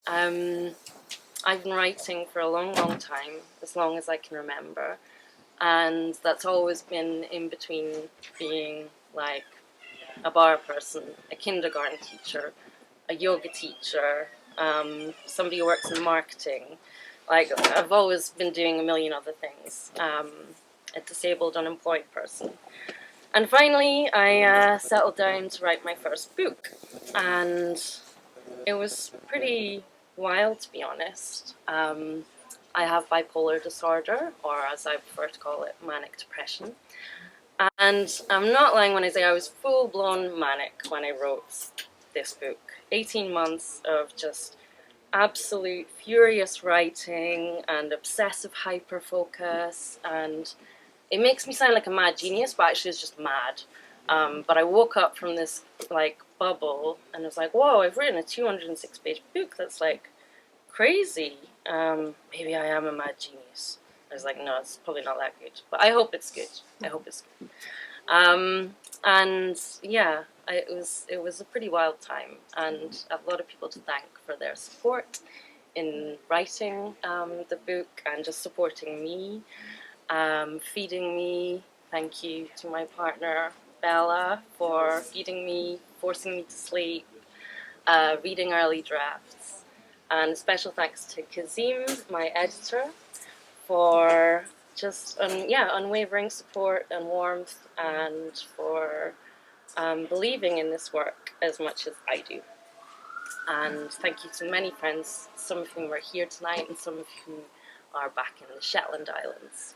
I've been writing for a long, long time, as long as I can remember, and that's always been in between being like a bar person, a kindergarten teacher, a yoga teacher, somebody who works in marketing. Like, I've always been doing a million other things. A disabled, unemployed person. And finally, I settled down to write my first book. And it was pretty wild, to be honest. I have bipolar disorder, or as I prefer to call it, manic depression. And I'm not lying when I say I was full-blown manic when I wrote this book. 18 months of just absolute furious writing and obsessive hyper-focus, and it makes me sound like a mad genius, but actually it's just mad. But I woke up from this like bubble and I was like, whoa, I've written a 206-page book that's like crazy. Maybe I am a mad genius. I was like, no, it's probably not that good, but I hope it's good. I hope it's good. And yeah, it was a pretty wild time, and I have a lot of people to thank for their support in writing the book and just supporting me, feeding me. Thank you to my partner Bella for feeding me, forcing me to sleep, reading early drafts, and special thanks to Kazim, my editor, for just unwavering support and warmth, and for believing in this work as much as I do. And thank you to many friends, some of whom are here tonight and some of whom are back in the Shetland Islands.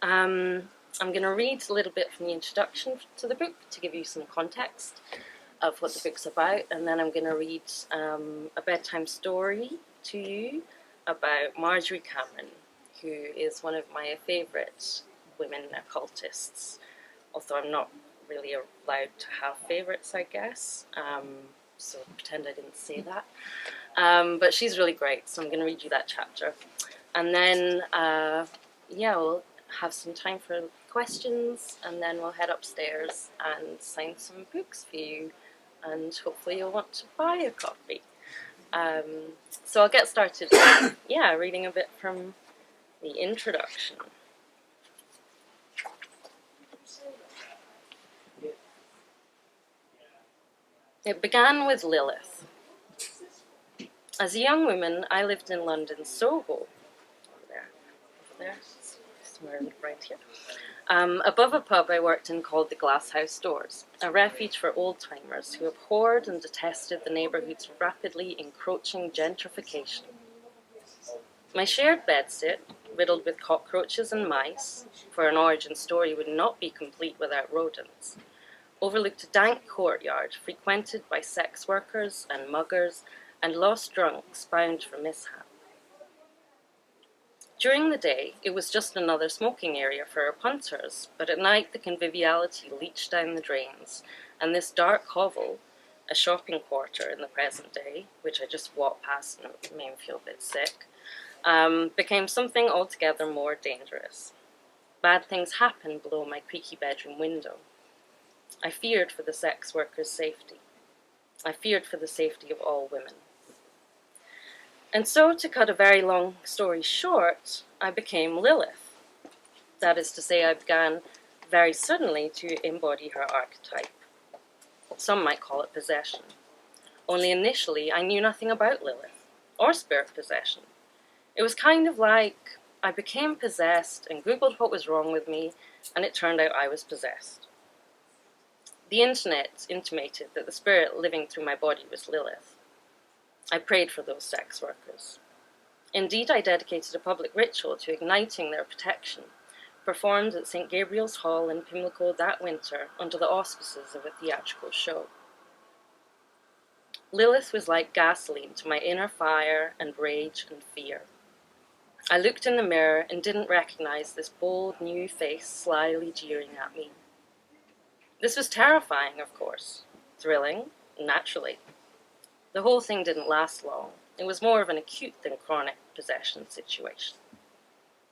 I'm going to read a little bit from the introduction to the book to give you some context of what the book's about, and then I'm going to read a bedtime story to you about Marjorie Cameron, who is one of my favourite women occultists, although I'm not really allowed to have favourites, I guess, so pretend I didn't say that. But she's really great, so I'm going to read you that chapter. And then, we'll have some time for questions, and then we'll head upstairs and sign some books for you, and hopefully you'll want to buy a copy. So I'll get started, reading a bit from the introduction. It began with Lilith. As a young woman, I lived in London, Soho. Over there, somewhere right here. Above a pub I worked in called the Glasshouse Doors, a refuge for old-timers who abhorred and detested the neighbourhood's rapidly encroaching gentrification. My shared bedsit, riddled with cockroaches and mice, for an origin story would not be complete without rodents, overlooked a dank courtyard frequented by sex workers and muggers and lost drunks bound for mishap. During the day, it was just another smoking area for our punters, but at night the conviviality leached down the drains, and this dark hovel, a shopping quarter in the present day, which I just walked past and it made me feel a bit sick, became something altogether more dangerous. Bad things happened below my creaky bedroom window. I feared for the sex workers' safety. I feared for the safety of all women. And so, to cut a very long story short, I became Lilith. That is to say, I began very suddenly to embody her archetype. Some might call it possession. Only initially, I knew nothing about Lilith, or spirit possession. It was kind of like I became possessed and Googled what was wrong with me, and it turned out I was possessed. The internet intimated that the spirit living through my body was Lilith. I prayed for those sex workers. Indeed, I dedicated a public ritual to igniting their protection, performed at St. Gabriel's Hall in Pimlico that winter under the auspices of a theatrical show. Lilith was like gasoline to my inner fire and rage and fear. I looked in the mirror and didn't recognize this bold new face slyly jeering at me. This was terrifying, of course. Thrilling, naturally. The whole thing didn't last long. It was more of an acute than chronic possession situation.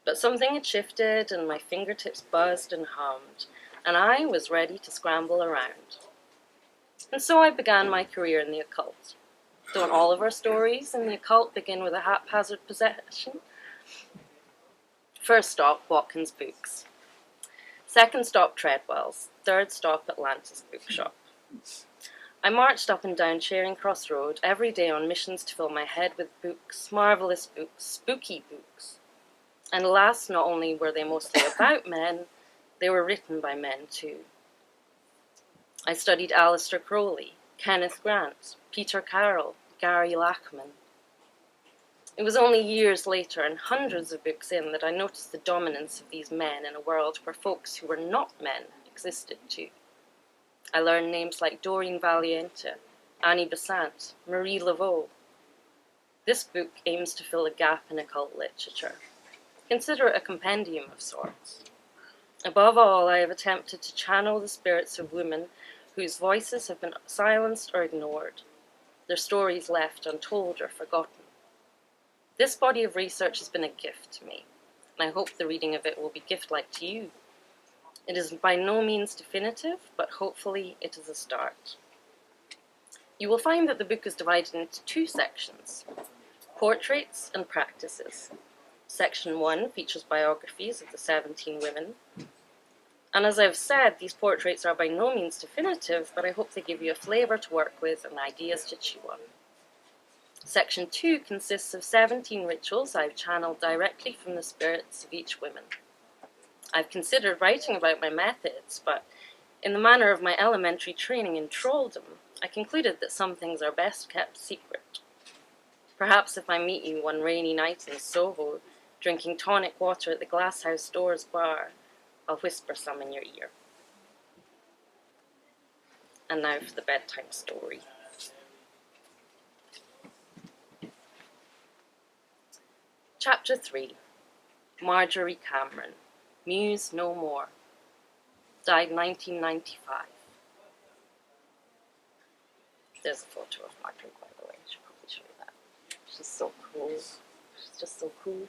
But something had shifted and my fingertips buzzed and hummed, and I was ready to scramble around. And so I began my career in the occult. Don't all of our stories in the occult begin with a haphazard possession? First stop, Watkins Books. Second stop, Treadwell's. Third stop, Atlantis Bookshop. I marched up and down Charing Cross Road every day on missions to fill my head with books, marvellous books, spooky books. And alas, not only were they mostly about men, they were written by men too. I studied Aleister Crowley, Kenneth Grant, Peter Carroll, Gary Lachman. It was only years later and hundreds of books in that I noticed the dominance of these men in a world where folks who were not men existed too. I learned names like Doreen Valiente, Annie Besant, Marie Laveau. This book aims to fill a gap in occult literature. Consider it a compendium of sorts. Above all, I have attempted to channel the spirits of women whose voices have been silenced or ignored, their stories left untold or forgotten. This body of research has been a gift to me, and I hope the reading of it will be gift-like to you. It is by no means definitive, but hopefully it is a start. You will find that the book is divided into two sections, portraits and practices. Section 1 features biographies of the 17 women. And as I've said, these portraits are by no means definitive, but I hope they give you a flavour to work with and ideas to chew on. Section 2 consists of 17 rituals I've channeled directly from the spirits of each woman. I've considered writing about my methods, but in the manner of my elementary training in trolldom, I concluded that some things are best kept secret. Perhaps if I meet you one rainy night in Soho, drinking tonic water at the Glasshouse Doors bar, I'll whisper some in your ear. And now for the bedtime story. Chapter 3. Marjorie Cameron, Muse No More. Died 1995. There's a photo of Marjorie, by the way. I should probably show you that. She's so cool. She's just so cool.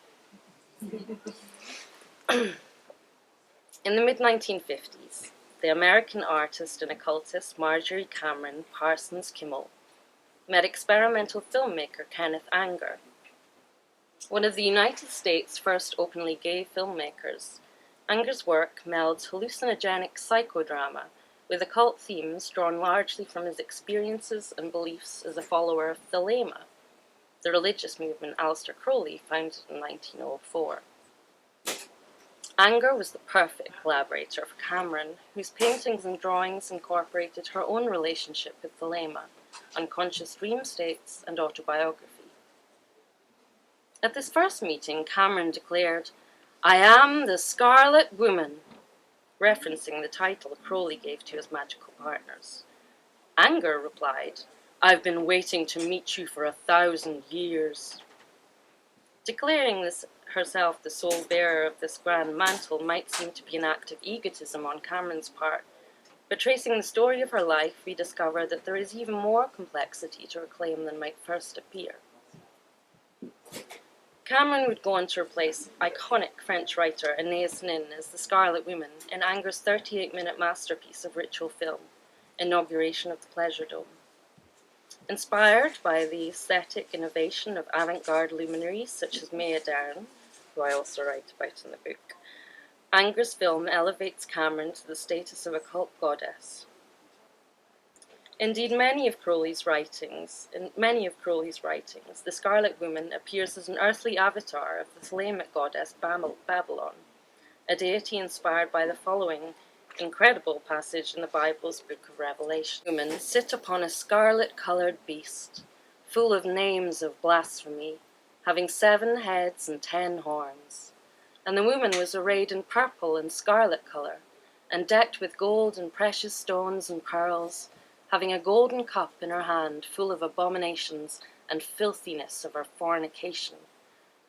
In the mid-1950s, the American artist and occultist Marjorie Cameron Parsons Kimmel met experimental filmmaker Kenneth Anger. One of the United States' first openly gay filmmakers, Anger's work melds hallucinogenic psychodrama with occult themes drawn largely from his experiences and beliefs as a follower of Thelema, the religious movement Aleister Crowley founded in 1904. Anger was the perfect collaborator for Cameron, whose paintings and drawings incorporated her own relationship with Thelema, unconscious dream states, and autobiography. At this first meeting, Cameron declared, "I am the Scarlet Woman," referencing the title Crowley gave to his magical partners. Anger replied, "I've been waiting to meet you for 1,000 years. Declaring herself the sole bearer of this grand mantle might seem to be an act of egotism on Cameron's part, but tracing the story of her life, we discover that there is even more complexity to her claim than might first appear. Cameron would go on to replace iconic French writer Anais Nin as the Scarlet Woman in Anger's 38-minute masterpiece of ritual film, Inauguration of the Pleasure Dome. Inspired by the aesthetic innovation of avant-garde luminaries such as Maya Deren, who I also write about in the book, Anger's film elevates Cameron to the status of a cult goddess. Indeed, in many of Crowley's writings, the Scarlet Woman appears as an earthly avatar of the Thelemic goddess Babalon, a deity inspired by the following incredible passage in the Bible's Book of Revelation. Women sit upon a scarlet-coloured beast, full of names of blasphemy, having 7 heads and 10 horns. And the woman was arrayed in purple and scarlet colour, and decked with gold and precious stones and pearls, having a golden cup in her hand full of abominations and filthiness of her fornication.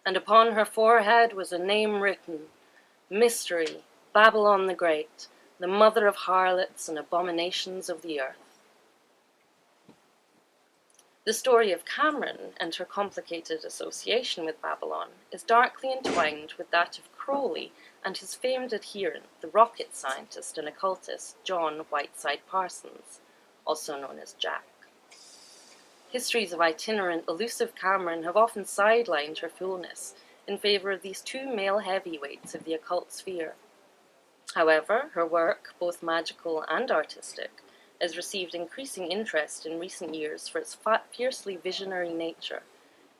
And upon her forehead was a name written, Mystery, Babylon the Great, the mother of harlots and abominations of the earth. The story of Cameron and her complicated association with Babalon is darkly entwined with that of Crowley and his famed adherent, the rocket scientist and occultist John Whiteside Parsons, also known as Jack. Histories of itinerant, elusive Cameron have often sidelined her fullness in favour of these two male heavyweights of the occult sphere. However, her work, both magical and artistic, has received increasing interest in recent years for its fiercely visionary nature,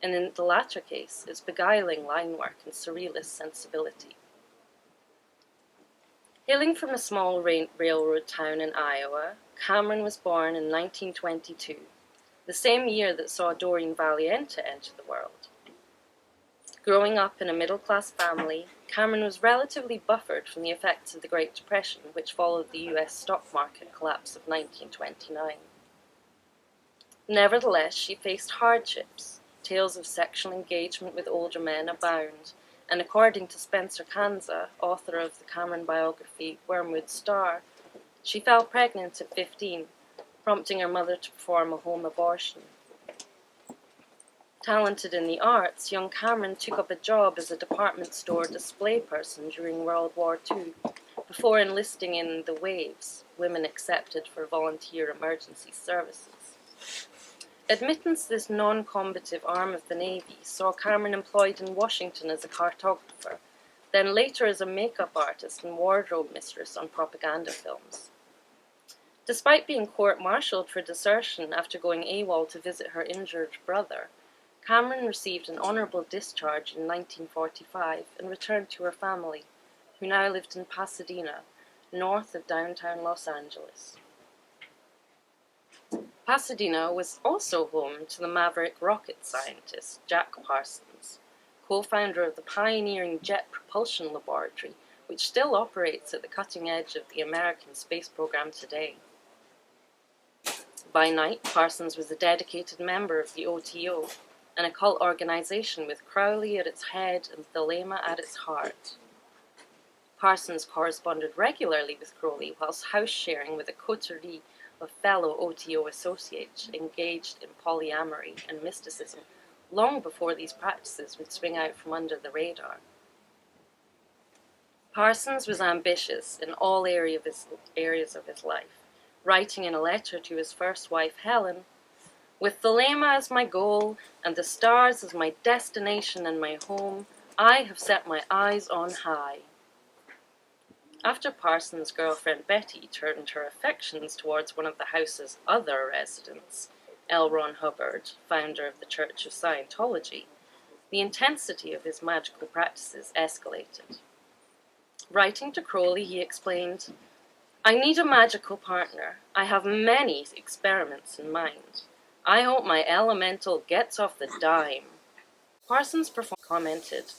and in the latter case, its beguiling linework and surrealist sensibility. Hailing from a small railroad town in Iowa, Cameron was born in 1922, the same year that saw Doreen Valiente enter the world. Growing up in a middle-class family, Cameron was relatively buffered from the effects of the Great Depression, which followed the US stock market collapse of 1929. Nevertheless, she faced hardships. Tales of sexual engagement with older men abound, and according to Spencer Kanza, author of the Cameron biography Wormwood Star, she fell pregnant at 15, prompting her mother to perform a home abortion. Talented in the arts, young Cameron took up a job as a department store display person during World War II, before enlisting in the Waves, Women Accepted for Volunteer Emergency Services. Admittance to this non-combative arm of the Navy saw Cameron employed in Washington as a cartographer, then later as a makeup artist and wardrobe mistress on propaganda films. Despite being court-martialed for desertion after going AWOL to visit her injured brother, Cameron received an honorable discharge in 1945 and returned to her family, who now lived in Pasadena, north of downtown Los Angeles. Pasadena was also home to the maverick rocket scientist Jack Parsons, co-founder of the pioneering Jet Propulsion Laboratory, which still operates at the cutting edge of the American space program today. By night, Parsons was a dedicated member of the OTO, an occult organization with Crowley at its head and Thelema at its heart. Parsons corresponded regularly with Crowley whilst house-sharing with a coterie of fellow OTO associates engaged in polyamory and mysticism long before these practices would swing out from under the radar. Parsons was ambitious in all areas of his life, writing in a letter to his first wife, Helen, "With Thelema as my goal, and the stars as my destination and my home, I have set my eyes on high." After Parsons' girlfriend Betty turned her affections towards one of the house's other residents, L. Ron Hubbard, founder of the Church of Scientology, the intensity of his magical practices escalated. Writing to Crowley, he explained, "I need a magical partner. I have many experiments in mind. I hope my elemental gets off the dime." Parsons commented,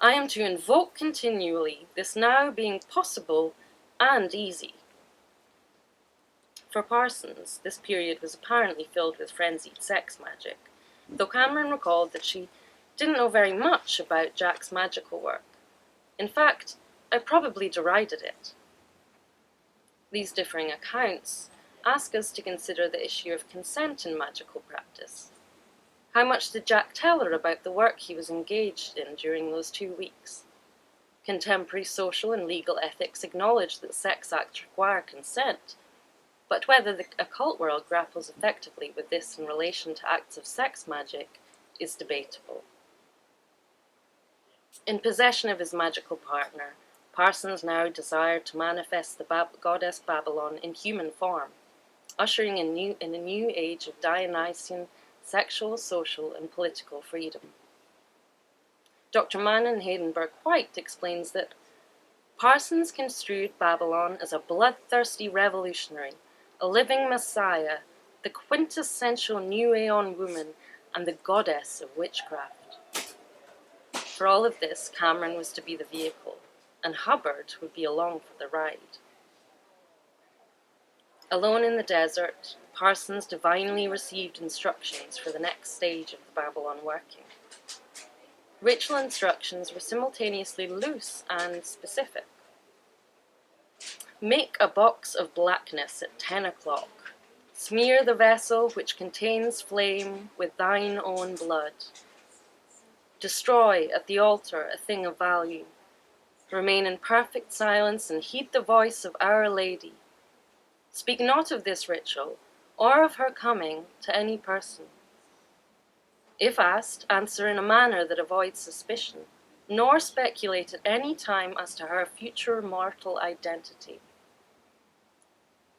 "I am to invoke continually, this now being possible and easy." For Parsons, this period was apparently filled with frenzied sex magic, though Cameron recalled that she didn't know very much about Jack's magical work. "In fact, I probably derided it." These differing accounts ask us to consider the issue of consent in magical practice. How much did Jack tell her about the work he was engaged in during those 2 weeks? Contemporary social and legal ethics acknowledge that sex acts require consent, but whether the occult world grapples effectively with this in relation to acts of sex magic is debatable. In possession of his magical partner, Parsons now desired to manifest the goddess Babalon in human form, ushering in a new age of Dionysian sexual, social, and political freedom. Dr. Manon Haydenberg-White explains that Parsons construed Babalon as a bloodthirsty revolutionary, a living messiah, the quintessential New Aeon woman, and the goddess of witchcraft. For all of this, Cameron was to be the vehicle, and Hubbard would be along for the ride. Alone in the desert, Parsons divinely received instructions for the next stage of the Babalon working. Ritual instructions were simultaneously loose and specific. Make a box of blackness at 10 o'clock. Smear the vessel which contains flame with thine own blood. Destroy at the altar a thing of value. Remain in perfect silence and heed the voice of Our Lady. Speak not of this ritual, or of her coming, to any person. If asked, answer in a manner that avoids suspicion, nor speculate at any time as to her future mortal identity.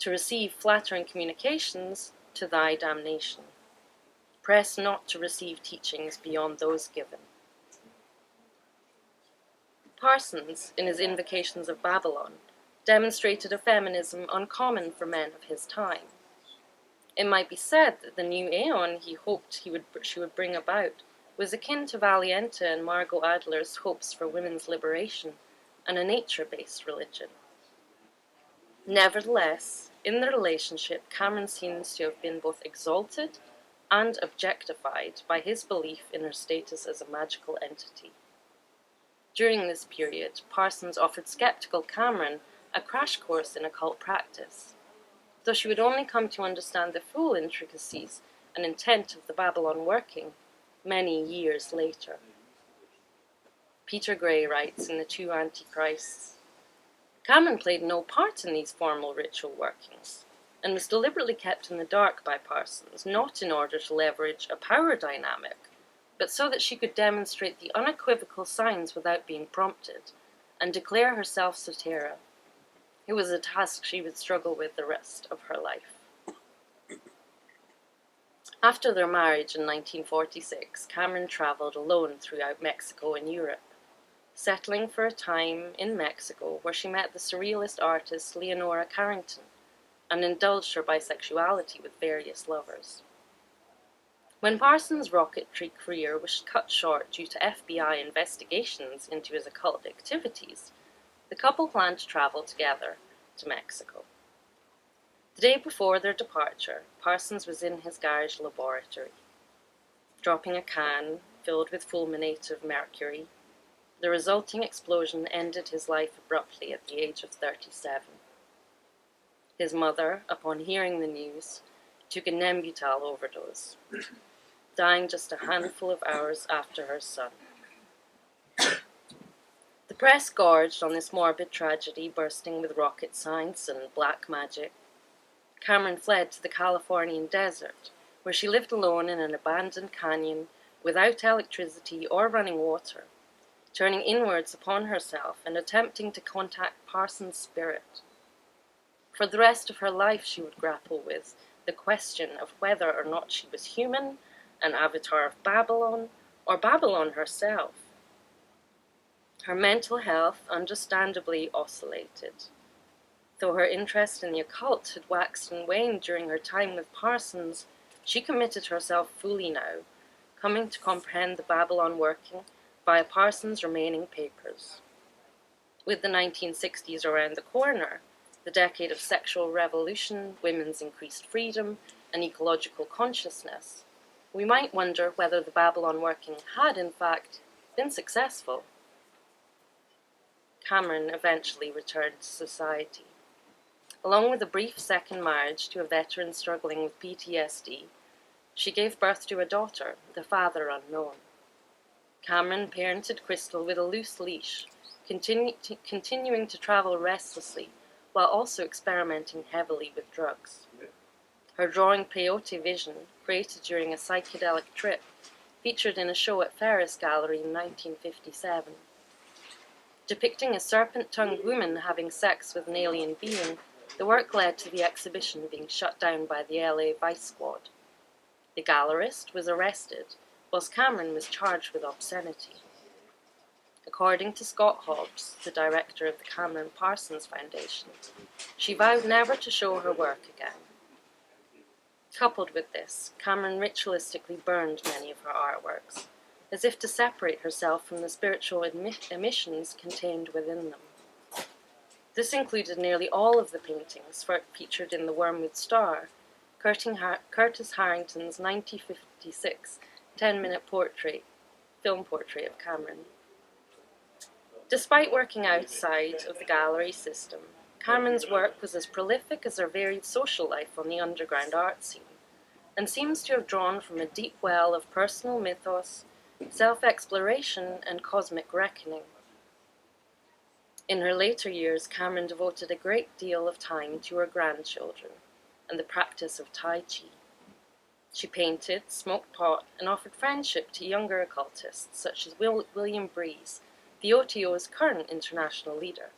To receive flattering communications, to thy damnation. Press not to receive teachings beyond those given. Parsons, in his Invocations of Babalon, demonstrated a feminism uncommon for men of his time. It might be said that the new aeon he hoped she would bring about was akin to Valiente and Margot Adler's hopes for women's liberation and a nature-based religion. Nevertheless, in the relationship, Cameron seems to have been both exalted and objectified by his belief in her status as a magical entity. During this period, Parsons offered skeptical Cameron a crash course in occult practice, though she would only come to understand the full intricacies and intent of the Babalon working many years later. Peter Gray writes in The Two Antichrists, Cameron played no part in these formal ritual workings, and was deliberately kept in the dark by Parsons, not in order to leverage a power dynamic, but so that she could demonstrate the unequivocal signs without being prompted, and declare herself Sotera. It was a task she would struggle with the rest of her life. After their marriage in 1946, Cameron travelled alone throughout Mexico and Europe, settling for a time in Mexico where she met the surrealist artist Leonora Carrington and indulged her bisexuality with various lovers. When Parsons' rocketry career was cut short due to FBI investigations into his occult activities, the couple planned to travel together to Mexico. The day before their departure, Parsons was in his garage laboratory, dropping a can filled with fulminate of mercury. The resulting explosion ended his life abruptly at the age of 37. His mother, upon hearing the news, took a Nembutal overdose, dying just a handful of hours after her son. The press gorged on this morbid tragedy, bursting with rocket science and black magic. Cameron fled to the Californian desert, where she lived alone in an abandoned canyon without electricity or running water, turning inwards upon herself and attempting to contact Parsons' spirit. For the rest of her life she would grapple with the question of whether or not she was human, an avatar of Babalon, or Babalon herself. Her mental health understandably oscillated. Though her interest in the occult had waxed and waned during her time with Parsons, she committed herself fully now, coming to comprehend the Babalon working via Parsons' remaining papers. With the 1960s around the corner, the decade of sexual revolution, women's increased freedom, and ecological consciousness, we might wonder whether the Babalon working had, in fact, been successful. Cameron eventually returned to society. Along with a brief second marriage to a veteran struggling with PTSD, she gave birth to a daughter, the father unknown. Cameron parented Crystal with a loose leash, continuing to travel restlessly while also experimenting heavily with drugs. Her drawing Peyote Vision, created during a psychedelic trip, featured in a show at Ferris Gallery in 1957. Depicting a serpent-tongued woman having sex with an alien being, the work led to the exhibition being shut down by the LA Vice Squad. The gallerist was arrested, whilst Cameron was charged with obscenity. According to Scott Hobbs, the director of the Cameron Parsons Foundation, she vowed never to show her work again. Coupled with this, Cameron ritualistically burned many of her artworks, as if to separate herself from the spiritual emissions contained within them. This included nearly all of the paintings featured in The Wormwood Star, Curtis Harrington's 1956 10-minute film portrait of Cameron. Despite working outside of the gallery system, Cameron's work was as prolific as her varied social life on the underground art scene, and seems to have drawn from a deep well of personal mythos, self-exploration, and cosmic reckoning. In her later years, Cameron devoted a great deal of time to her grandchildren and the practice of Tai Chi. She painted, smoked pot, and offered friendship to younger occultists such as William Breeze, the OTO's current international leader.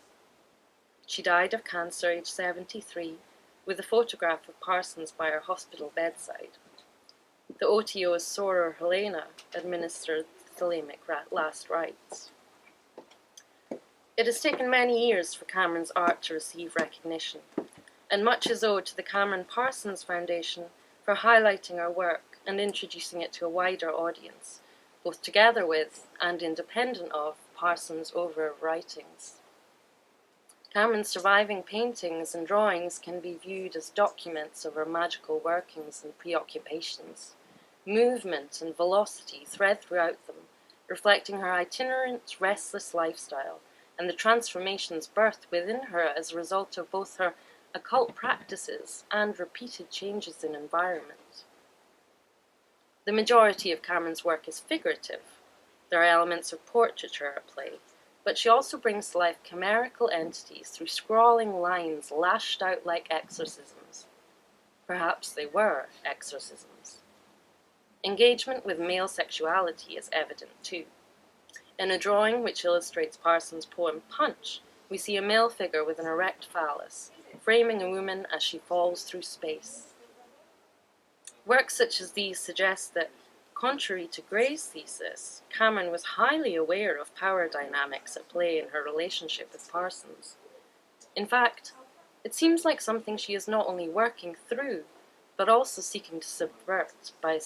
She died of cancer aged 73, with a photograph of Parsons by her hospital bedside. The OTO's soror Helena administered the thalamic last rites. It has taken many years for Cameron's art to receive recognition, and much is owed to the Cameron Parsons Foundation for highlighting our work and introducing it to a wider audience, both together with and independent of Parsons' over writings. Cameron's surviving paintings and drawings can be viewed as documents of her magical workings and preoccupations. Movement and velocity thread throughout them, reflecting her itinerant, restless lifestyle and the transformations birthed within her as a result of both her occult practices and repeated changes in environment. The majority of Cameron's work is figurative. There are elements of portraiture at play, but she also brings to life chimerical entities through scrawling lines lashed out like exorcisms. Perhaps they were exorcisms. Engagement with male sexuality is evident too. In a drawing which illustrates Parsons' poem Punch, we see a male figure with an erect phallus, framing a woman as she falls through space. Works such as these suggest that, contrary to Gray's thesis, Cameron was highly aware of power dynamics at play in her relationship with Parsons. In fact, it seems like something she is not only working through, but also seeking to subvert by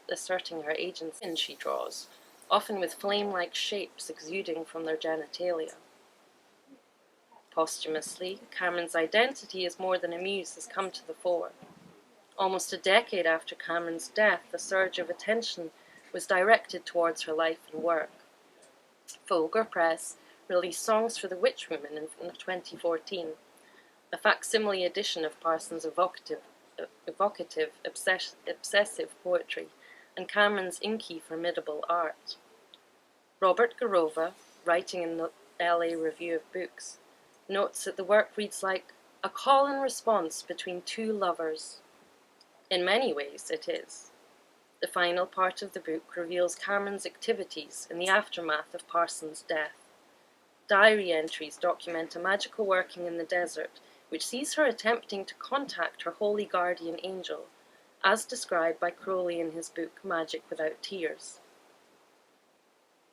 asserting her agency in she draws, often with flame-like shapes exuding from their genitalia. Posthumously, Cameron's identity as more than a muse has come to the fore. Almost a decade after Cameron's death, a surge of attention was directed towards her life and work. Favour Press released Songs for the Witch Women in 2014, a facsimile edition of Parsons' evocative, obsessive poetry, and Cameron's inky, formidable art. Robert Garova, writing in the LA Review of Books, notes that the work reads like a call and response between two lovers. In many ways, it is. The final part of the book reveals Cameron's activities in the aftermath of Parsons' death. Diary entries document a magical working in the desert, which sees her attempting to contact her holy guardian angel, as described by Crowley in his book Magic Without Tears.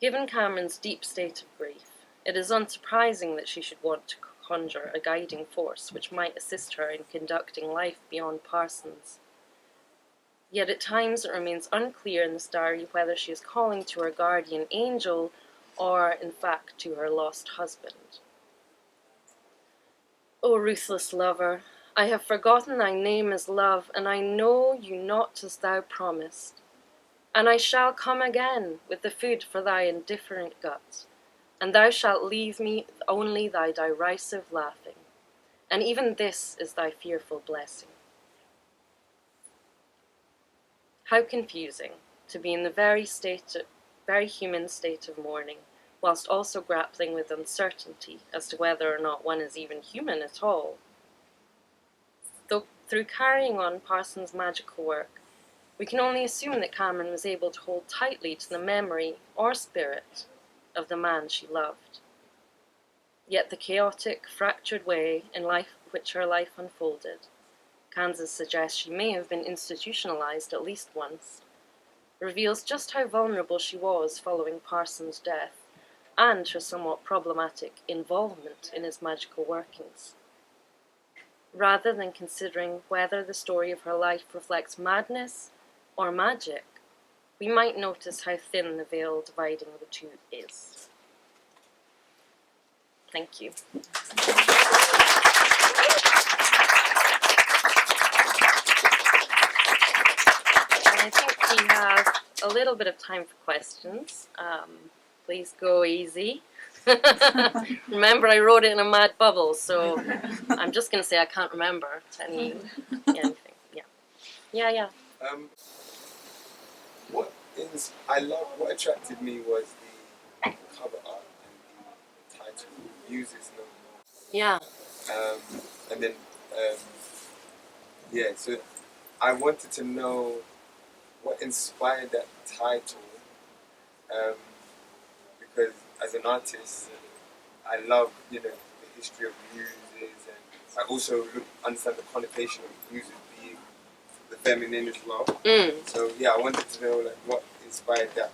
Given Cameron's deep state of grief, it is unsurprising that she should want to conjure a guiding force which might assist her in conducting life beyond Parsons. Yet at times it remains unclear in this diary whether she is calling to her guardian angel or, in fact, to her lost husband. O ruthless lover, I have forgotten thy name is love, and I know you not as thou promised. And I shall come again with the food for thy indifferent gut, and thou shalt leave me only thy derisive laughing, and even this is thy fearful blessing. How confusing to be in the very human state of mourning, whilst also grappling with uncertainty as to whether or not one is even human at all. Though through carrying on Parsons' magical work, we can only assume that Cameron was able to hold tightly to the memory or spirit of the man she loved. Yet the chaotic, fractured way in which her life unfolded, Kansas suggests she may have been institutionalized at least once, reveals just how vulnerable she was following Parsons' death, and her somewhat problematic involvement in his magical workings. Rather than considering whether the story of her life reflects madness or magic, we might notice how thin the veil dividing the two is. Thank you. I think we have a little bit of time for questions. Please go easy. Remember, I wrote it in a mad bubble, so I'm just going to say I can't remember anything. Yeah. What attracted me was the cover art and the title, Muses No More. Yeah. And then, so I wanted to know what inspired that title. Because as an artist, I love, the history of muses, and I also understand the connotation of muses being the feminine as well. So yeah, I wanted to know like what inspired that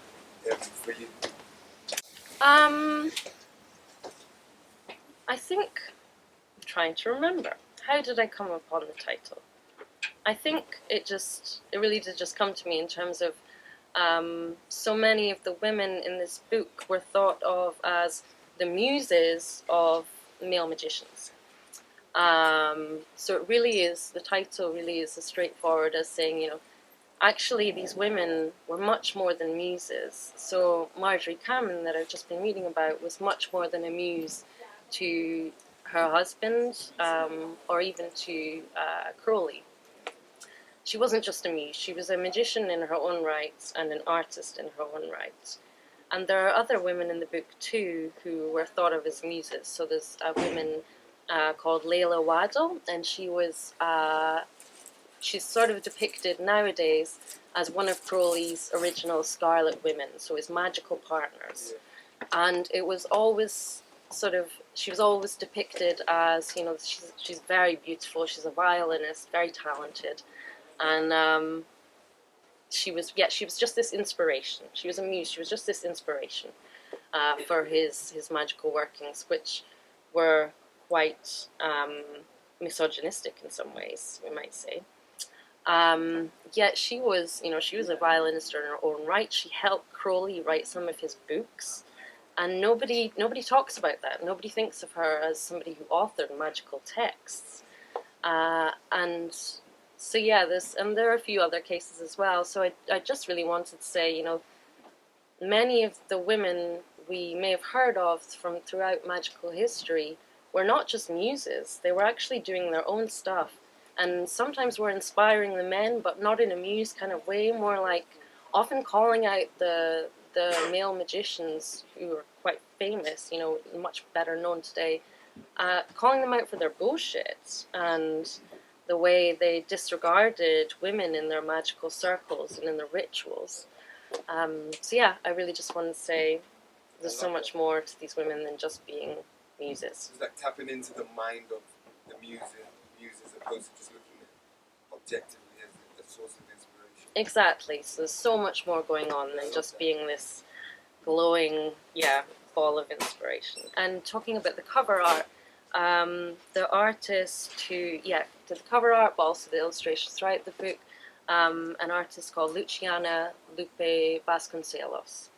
for you. I think I'm trying to remember. How did I come upon the title? I think it really did just come to me in terms of so many of the women in this book were thought of as the muses of male magicians. So it really is, the title really is as straightforward as saying, actually these women were much more than muses. So Marjorie Cameron, that I've just been reading about, was much more than a muse to her husband, or even to Crowley. She wasn't just a muse, she was a magician in her own right and an artist in her own right. And there are other women in the book too who were thought of as muses. So there's a woman called Waite, and she's sort of depicted nowadays as one of Crowley's original Scarlet Women, so his magical partners. And it was always she was always depicted as, she's very beautiful, she's a violinist, very talented. And she was just this inspiration. She was a muse. She was just this inspiration for his magical workings, which were quite misogynistic in some ways, we might say. Yet she was a violinist in her own right. She helped Crowley write some of his books, and nobody talks about that. Nobody thinks of her as somebody who authored magical texts, and. So yeah, there are a few other cases as well. So I just really wanted to say, many of the women we may have heard of from throughout magical history were not just muses. They were actually doing their own stuff, and sometimes were inspiring the men, but not in a muse kind of way. More like often calling out the male magicians who are quite famous, much better known today, calling them out for their bullshit and the way they disregarded women in their magical circles and in their rituals. So yeah, I really just want to say there's so much more to these women than just being muses. It's like tapping into the mind of the muse as opposed to just looking at objectively as a source of inspiration. Exactly. So there's so much more going on than just being this glowing, ball of inspiration. And talking about the cover art, the artist who did the cover art, but also the illustrations throughout the book, an artist called Luciana Lupe Vasconcelos.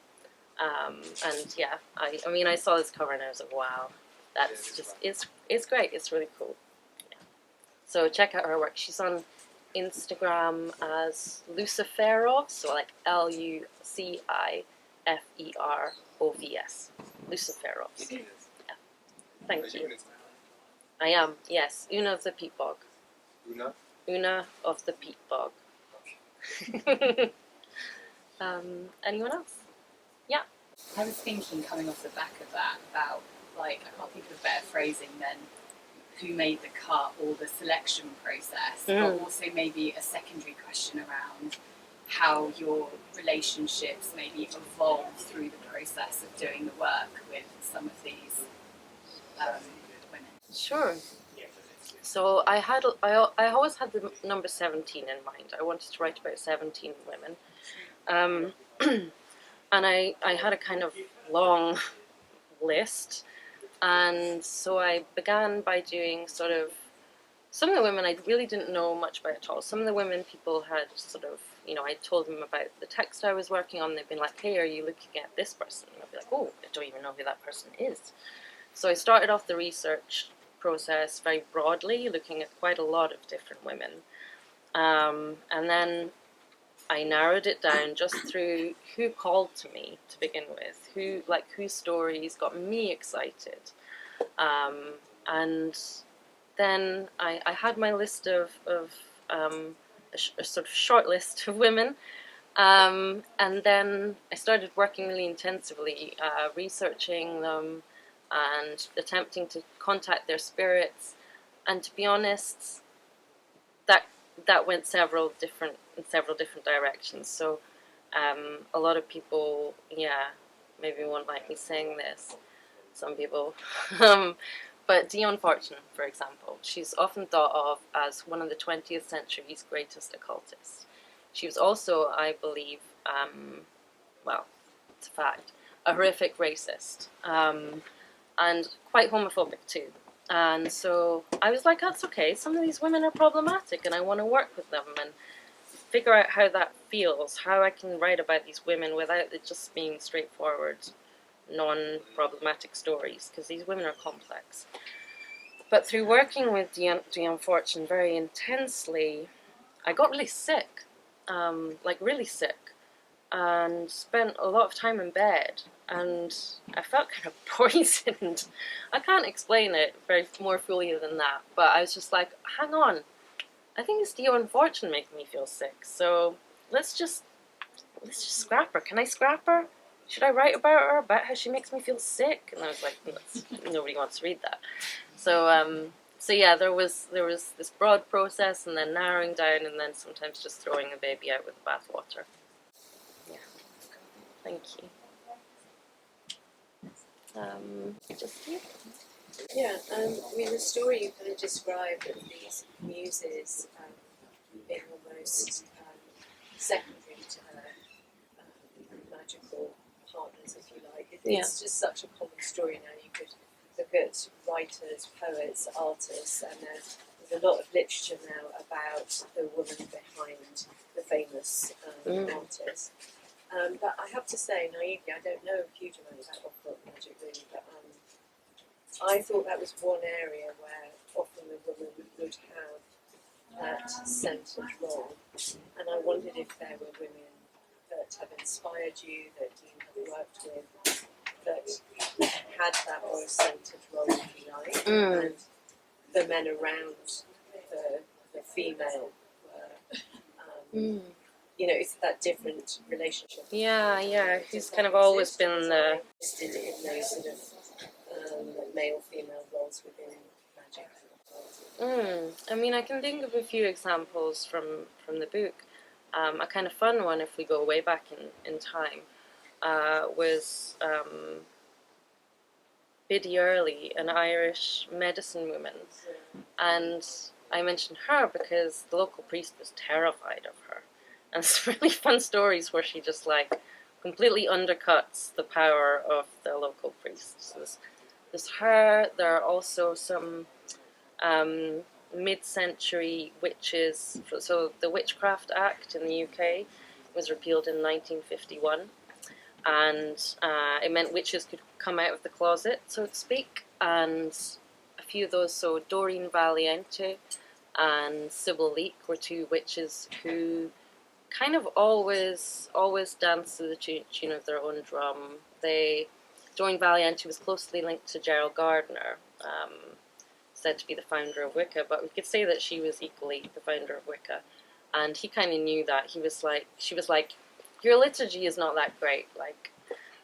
And yeah, I saw this cover and I was like, wow, that's it's great. It's really cool. Yeah. So check out her work. She's on Instagram as Luciferovs, so like Luciferovs. Luciferovs. Yeah. Thank you. I am, yes. Ùna of the Peat Bog. Ùna of the Peat Bog. Okay. Anyone else? Yeah. I was thinking, coming off the back of that, about, I can't think of a better phrasing than who made the cut or the selection process, but also maybe a secondary question around how your relationships maybe evolve through the process of doing the work with some of these women. Sure. So I always had the number 17 in mind. I wanted to write about 17 women. And I had a kind of long list. And so I began by doing sort of, some of the women I really didn't know much about at all. Some of the women people had sort of, I told them about the text I was working on. They'd been like, hey, are you looking at this person? And I'd be like, oh, I don't even know who that person is. So I started off the research process very broadly, looking at quite a lot of different women. And then I narrowed it down just through who called to me to begin with, whose stories got me excited. And then I had my list of a sort of short list of women. And then I started working really intensively, researching them and attempting to contact their spirits. And to be honest, that that went several different directions. So a lot of people, maybe won't like me saying this. Some people, but Dion Fortune, for example, she's often thought of as one of the 20th century's greatest occultists. She was also, I believe, well, it's a fact, a horrific racist, and quite homophobic too. And so I was like, that's okay. Some of these women are problematic, and I want to work with them and figure out how that feels, how I can write about these women without it just being straightforward, non-problematic stories, because these women are complex. But through working with Dion Fortune very intensely, I got really sick, really sick, and spent a lot of time in bed, and I felt kind of poisoned. I can't explain it more fully than that, but I was just like, hang on, I think it's Dion Fortune making me feel sick, so let's just scrap her. Can I scrap her? Should I write about her, about how she makes me feel sick? And I was like, nobody wants to read that. So yeah, there was this broad process, and then narrowing down, and then sometimes just throwing a baby out with the bathwater. Yeah, thank you. Just you. Yeah, I mean, the story you kind of described of these muses being almost secondary to her magical partners, if you like. It's just such a common story now. You could look at writers, poets, artists, and there's a lot of literature now about the woman behind the famous artist. But I have to say, naively, I don't know a huge amount about occult magic really, but I thought that was one area where often the woman would have that centred role, and I wondered if there were women that have inspired you, that you have worked with, that had that more centred role, if you like, and the men around the female were, it's that different relationship. Yeah, who's kind of always been the... in those sort of male-female roles within magic. I mean, I can think of a few examples from the book. A kind of fun one, if we go way back in time, was Biddy Early, an Irish medicine woman. And I mentioned her because the local priest was terrified of her. And it's really fun stories where she just completely undercuts the power of the local priest. So there's her. There are also some mid-century witches. So the Witchcraft Act in the UK was repealed in 1951, and it meant witches could come out of the closet, so to speak. And a few of those, so Doreen Valiente and Sybil Leek, were two witches who kind of always danced to the tune of their own drum. Doreen Valiente was closely linked to Gerald Gardner, said to be the founder of Wicca, but we could say that she was equally the founder of Wicca. And he kind of knew that. She was like, your liturgy is not that great.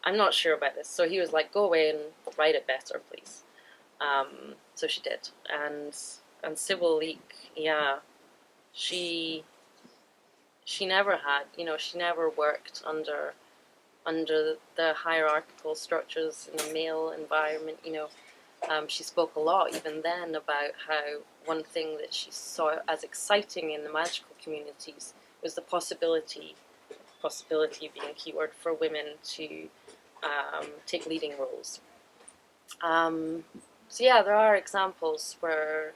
I'm not sure about this. So he was like, go away and write it better, please. So she did. And Sybil Leek, she never had, she never worked under the hierarchical structures in a male environment, She spoke a lot even then about how one thing that she saw as exciting in the magical communities was the possibility being a keyword for women to take leading roles. So yeah, there are examples where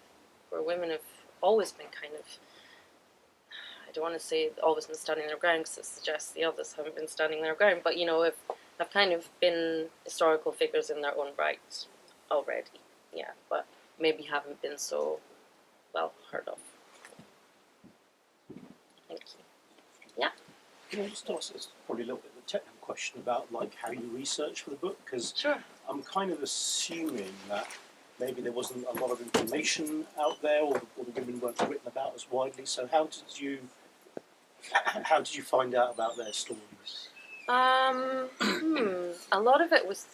women have always been kind of, I don't want to say always been standing their ground because it suggests the others haven't been standing their ground, but have kind of been historical figures in their own right already, but maybe haven't been so well heard of. Thank you. Yeah. Can I just ask this probably a little bit of a technical question about how you research for the book? Because sure. I'm kind of assuming that maybe there wasn't a lot of information out there, or the women weren't written about as widely. So how did you find out about their stories? A lot of it was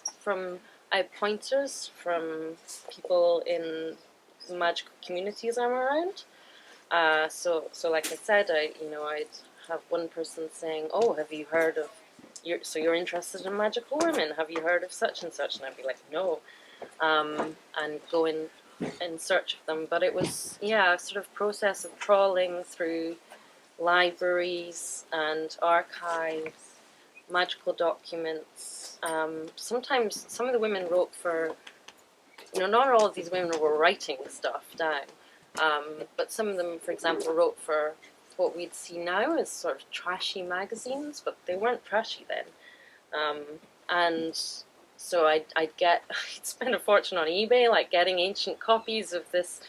I had pointers from people in the magical communities I'm around. So like I said, I'd have one person saying, "Oh, have you heard of you're interested in magical women? Have you heard of such and such?" And I'd be like, "No," and go in search of them. But it was a sort of process of trawling through libraries and archives, magical documents. Sometimes some of the women wrote for, not all of these women were writing stuff down, but some of them, for example, wrote for what we'd see now as sort of trashy magazines, but they weren't trashy then. And so I'd spend a fortune on eBay, like getting ancient copies of this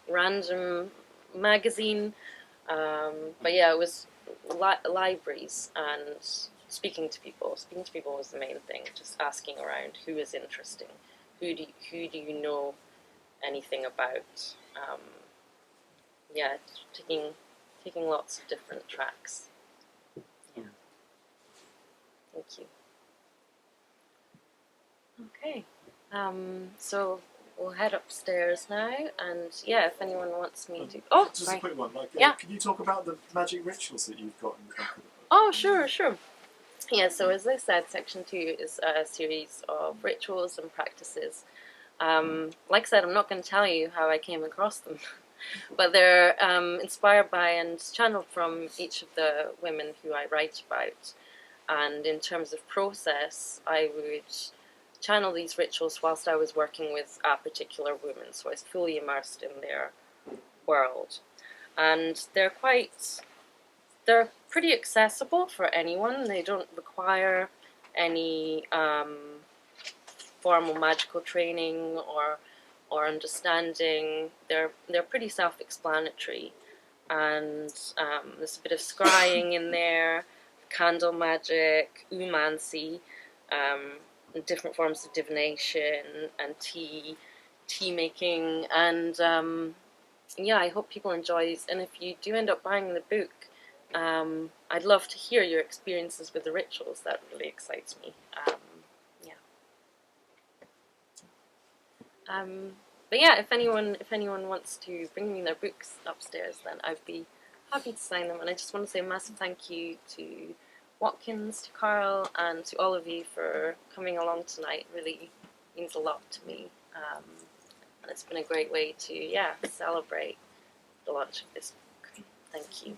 random magazine. But yeah, it was libraries and speaking to people. Speaking to people was the main thing. Just asking around who is interesting, who do you know anything about. Yeah, taking lots of different tracks. Yeah. Thank you. Okay. So we'll head upstairs now, and if anyone wants me to. Oh, just right. a quick one. Yeah. Can you talk about the magic rituals that you've got in the back of the book? Oh, sure. Yeah, so as I said, section 2 is a series of rituals and practices. Like I said, I'm not going to tell you how I came across them, but they're inspired by and channeled from each of the women who I write about. And in terms of process, I would channel these rituals whilst I was working with a particular woman, so I was fully immersed in their world. And they're pretty accessible for anyone. They don't require any formal magical training or understanding. They're pretty self-explanatory, and there's a bit of scrying in there, candle magic, umancy, different forms of divination, and tea making, and I hope people enjoy these. And if you do end up buying the book, I'd love to hear your experiences with the rituals. That really excites me. But yeah, if anyone wants to bring me their books upstairs, then I'd be happy to sign them. And I just want to say a massive thank you to Watkins, to Carl, and to all of you for coming along tonight. It really means a lot to me. And it's been a great way to celebrate the launch of this book. Thank you.